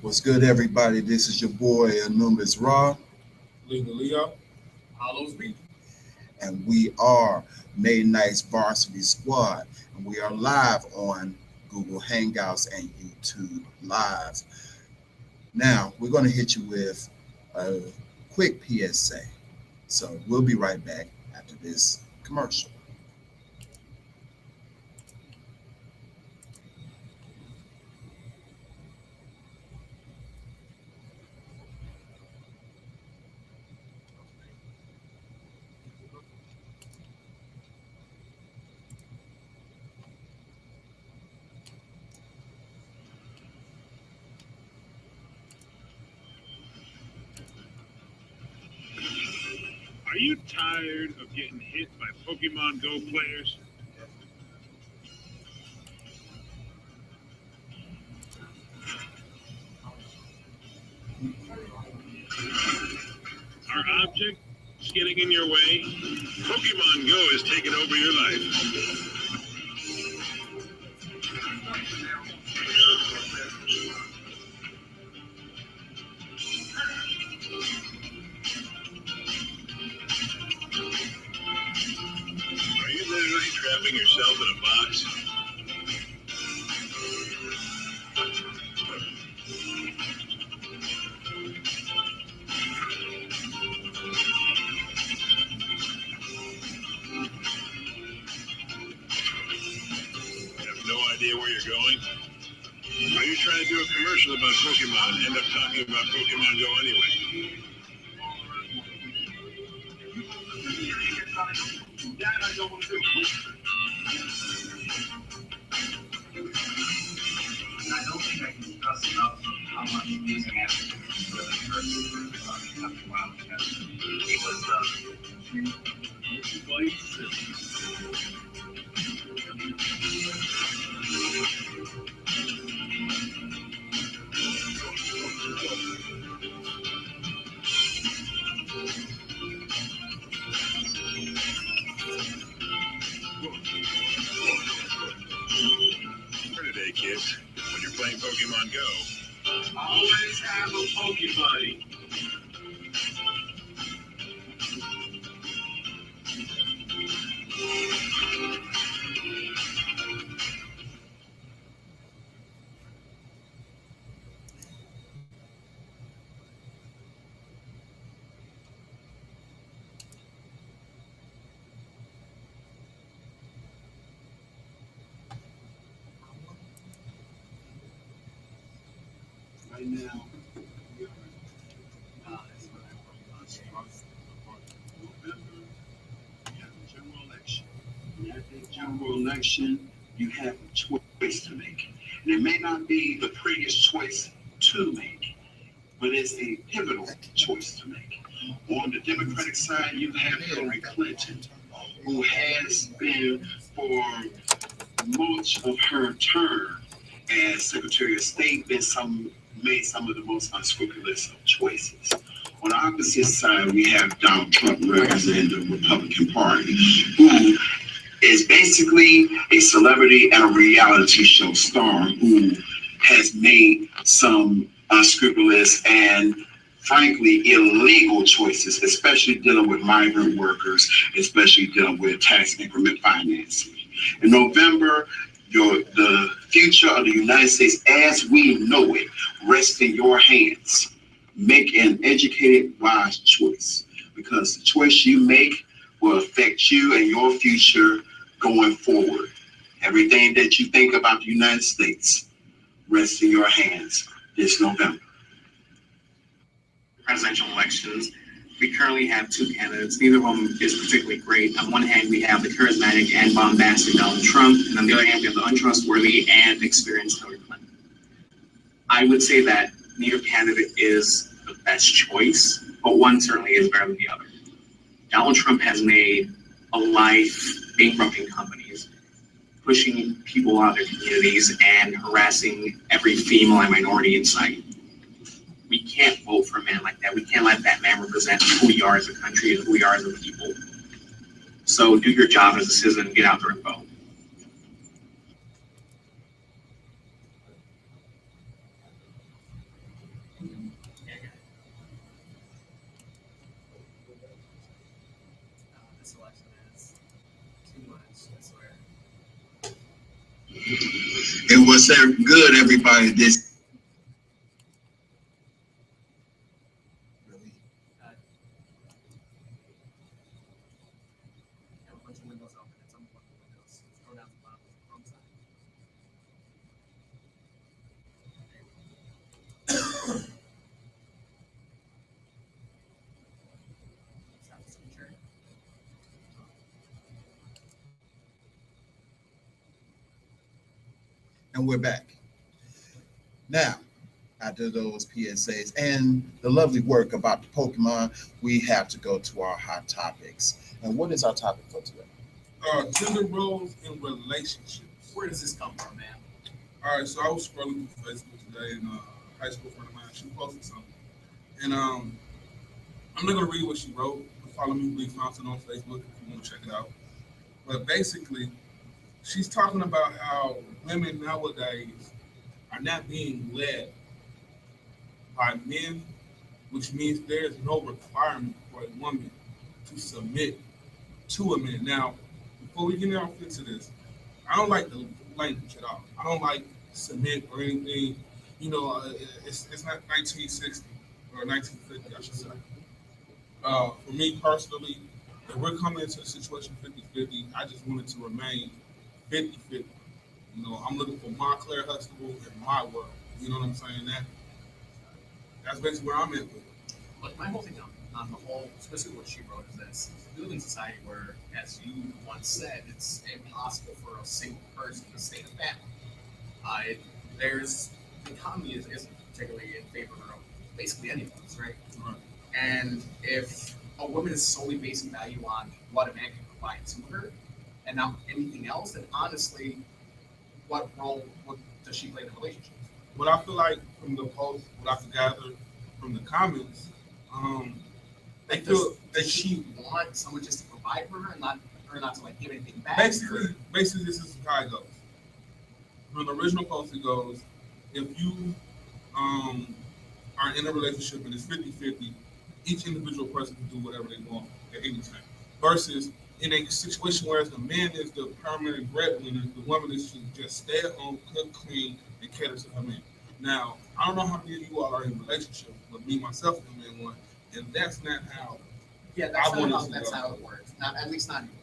What's good, everybody? This is your boy Anubis Raw, Legal Leo, Hollows Beat. and we are May Night's Varsity Squad, and we are live on Google Hangouts and YouTube Live. Now, we're going to hit you with a quick PSA. So we'll be right back after this commercial. Are you tired of getting hit by Pokemon Go players? Are objects getting in your way? Pokemon Go has taken over your life. Are you literally trapping yourself in a box? You have no idea where you're going? Are you trying to do a commercial about Pokemon and end up talking about Pokemon Go anyway? That I don't want to do. I don't think I can stress enough how much using it really hurts after a while because it For today, kids, when you're playing Pokemon Go, always have a Pokebuddy. right now we are November. We have a general election. And at the general election, you have a choice to make. And it may not be the prettiest choice to make, but it's a pivotal choice to make. On the Democratic side, you have Hillary Clinton, who has been for much of her term as Secretary of State made some of the most unscrupulous of choices. On the opposite side, we have Donald Trump representing the Republican Party, who is basically a celebrity and a reality show star who has made some unscrupulous and frankly illegal choices, especially dealing with migrant workers, especially dealing with tax increment financing. In November, the future of the United States as we know it rests in your hands. Make an educated, wise choice because the choice you make will affect you and your future going forward. Everything that you think about the United States rests in your hands this November. Presidential elections, we currently have two candidates. Neither of them is particularly great. On one hand, we have the charismatic and bombastic Donald Trump, and on the other hand, we have the untrustworthy and experienced Hillary Clinton. I would say that neither candidate is the best choice, but one certainly is better than the other. Donald Trump has made a life bankrupting companies, pushing people out of their communities, and harassing every female and minority in sight. We can't vote for a man like that. We can't let that man represent who we are as a country and who we are as a people. So do your job as a citizen, get out there and vote. And what's good, everybody, this Really? Have a bunch of windows open at some point. Windows. Scroll down to the bottom of the Chrome side. Stop the screen share. And we're back. Now, after those PSAs and the lovely work about the Pokemon, we have to go to our hot topics. And what is our topic for today? Gender roles in relationships. Where does this come from, man? All right, so I was scrolling through Facebook today, and a high school friend of mine, she posted something, and I'm not gonna read what she wrote. Follow me, Lee Thompson, on Facebook if you want to check it out. But basically, she's talking about how women nowadays are not being led by men, which means there's no requirement for a woman to submit to a man. Now, before we get off into this, I don't like the language at all. I don't like submit or anything. You know, it's not 1960 or 1950, I should say. For me personally, if we're coming into the situation 50-50, I just want it to remain 50-50. You know, I'm looking for my Claire Huxtable in my world. You know what I'm saying? That's basically where I'm at with it. But my whole thing on the whole, especially what she wrote, is this: we live in a society where, as you once said, it's impossible for a single person to stay in a family. There's the economy isn't particularly in favor of basically any of us, right? Right. And if a woman is solely basing value on what a man can provide to her and not anything else, then honestly, what role does she play in the relationship? What I feel like from the post, what I could gather from the comments, they Like, feel does she want someone just to provide for her and not to like give anything back? basically this is how it goes. From the original post, it goes, if you are in a relationship and it's 50-50, each individual person can do whatever they want at any time. Versus in a situation where the man is the permanent breadwinner, the woman is to just stay at home, cook, clean, and cater to her man. Now, I don't know how many of you all are in relationships, but me, myself, am in one, and that's not how. Yeah, that's I not want how it to go. how it works. Not at least not anymore.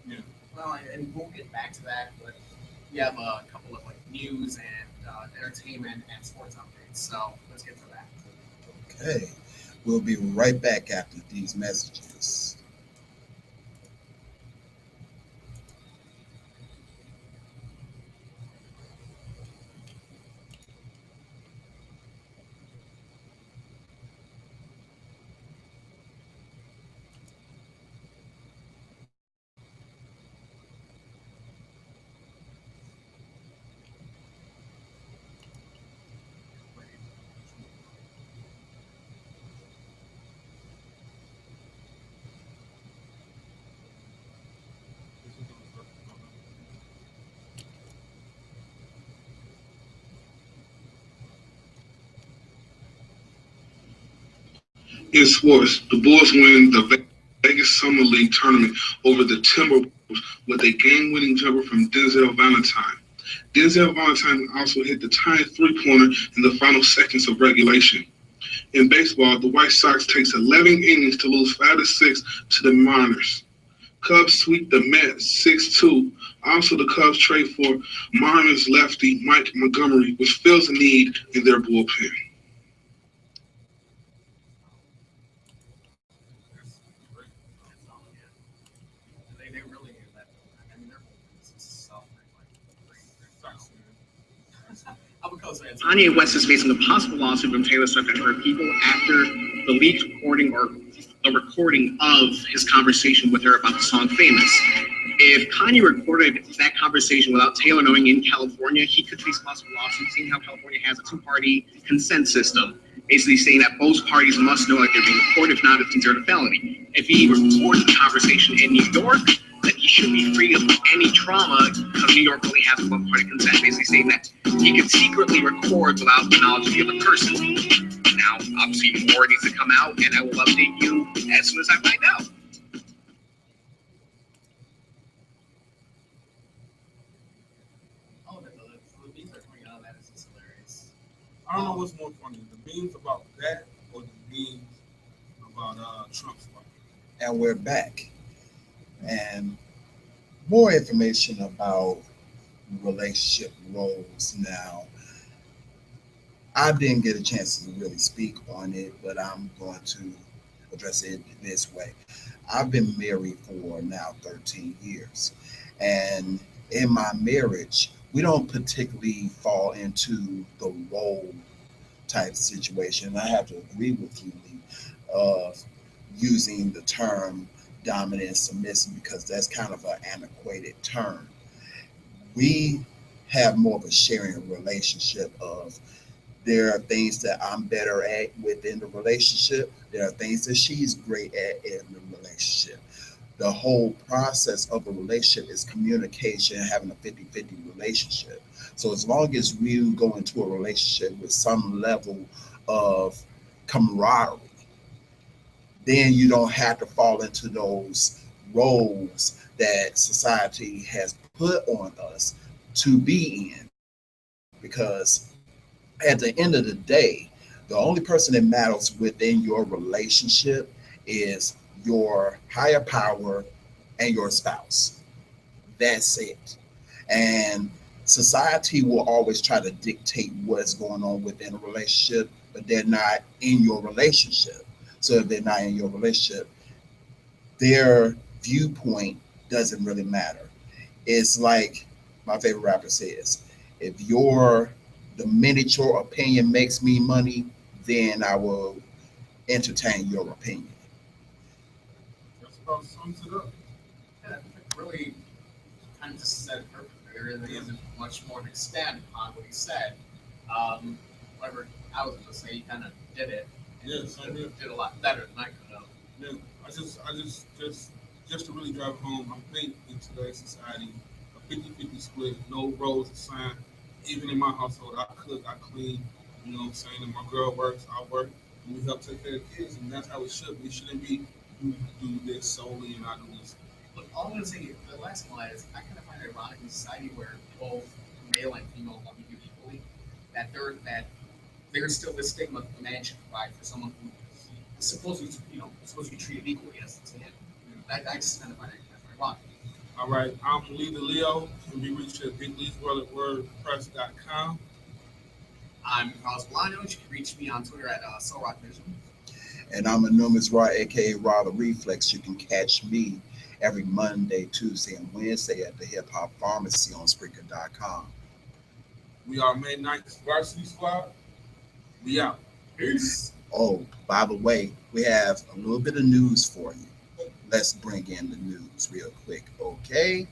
Yeah. Well, and we'll get back to that, but we have a couple of like news and entertainment and sports updates. So let's get to that. Okay. We'll be right back after these messages. in sports, the Bulls win the Vegas Summer League tournament over the Timberwolves with a game-winning jumper from Denzel Valentine. Denzel Valentine also hit the tying three-pointer in the final seconds of regulation. In baseball, the White Sox takes 11 innings to lose 5-6 to the Mariners. Cubs sweep the Mets 6-2. Also, the Cubs trade for Mariners lefty Mike Montgomery, which fills a need in their bullpen. They really do that. I mean, they're suffering like I'm a Cubs fan. Kanye West is facing a possible lawsuit from Taylor Swift and her people after the leaked recording or the recording of his conversation with her about the song Famous. If Kanye recorded that conversation without Taylor knowing in California, he could face a possible lawsuit, seeing how California has a two-party consent system, basically saying that both parties must know that they're being recorded, if not, it's considered a felony. If he records the conversation in New York, then he should be free of any trauma because New York only has one-party consent, basically saying that he can secretly record without the knowledge of the other person. Now, obviously, more needs to come out, and I will update you as soon as I find out. Oh, I don't know what's more funny, the memes about that or the memes about Trump's wife. And we're back. And more information about relationship roles now. I didn't get a chance to really speak on it, but I'm going to address it this way. I've been married for now 13 years. And in my marriage, we don't particularly fall into the role type situation. I have to agree with you, Lee, of using the term dominant and submissive because that's kind of an antiquated term. We have more of a sharing relationship of there are things that I'm better at within the relationship. There are things that she's great at in the relationship. The whole process of a relationship is communication, having a 50-50 relationship. So as long as we go into a relationship with some level of camaraderie, then you don't have to fall into those roles that society has put on us to be in. Because at the end of the day, the only person that matters within your relationship is your higher power and your spouse. That's it. And society will always try to dictate what's going on within a relationship, but they're not in your relationship. So if they're not in your relationship, their viewpoint doesn't really matter. It's like my favorite rapper says, if your the minute your opinion makes me money, then I will entertain your opinion. That's about sums it up. And I think it really kind of just said it perfectly. There really isn't much more to expand upon what he said. Whatever I was going to say, he kind of did it. And Yes, I did. did a lot better than I could have. Yeah, just to really drive it home, I think in today's society, a 50-50 split, no roles assigned. Even in my household, I cook, I clean, you know what I'm saying? And my girl works, I work, and we help take care of kids, and that's how it should be. It shouldn't be you do this solely and I do this. But all I'm going to say, the last one is, I kind of find it ironic in society where both male and female want to do equally, there's still this stigma that the man should provide for someone who is supposed to be treated equally as to him. I just kind of find it ironic. All right, I'm Lee the Leo, and we reach at bigleesworld@wordpress.com. I'm Carlos Bolano. You can reach me on Twitter at SoulRockVision. And I'm Anonymous Raw, aka Raw the Reflex. You can catch me every Monday, Tuesday, and Wednesday at the Hip Hop Pharmacy on Spreaker.com. We are Midnight's Varsity Squad. We out. Peace. Oh, by the way, we have a little bit of news for you. Let's bring in the news real quick. Okay.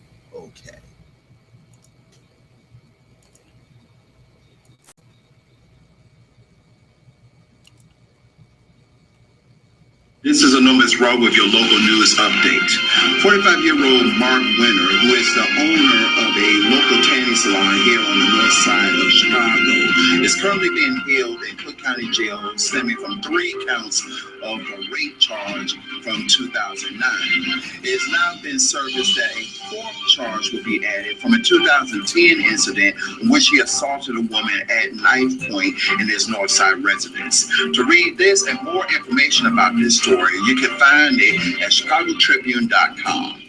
This is Anonymous Raw with your local news update. 45-year-old Mark Winter, who is the owner of a local tanning salon here on the north side of Chicago, is currently being held in Cook County Jail stemming from 3 counts of a rape charge from 2009. It has now been surfaced that a 4th charge will be added from a 2010 incident in which he assaulted a woman at knife point in his Northside residence. To read this and more information about this story, you can find it at chicagotribune.com.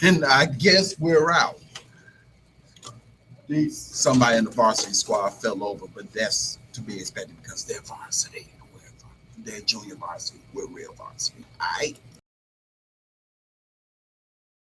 And I guess we're out. Somebody in the varsity squad fell over, but that's to be expected because they're varsity. They're junior varsity. We're real varsity. All right.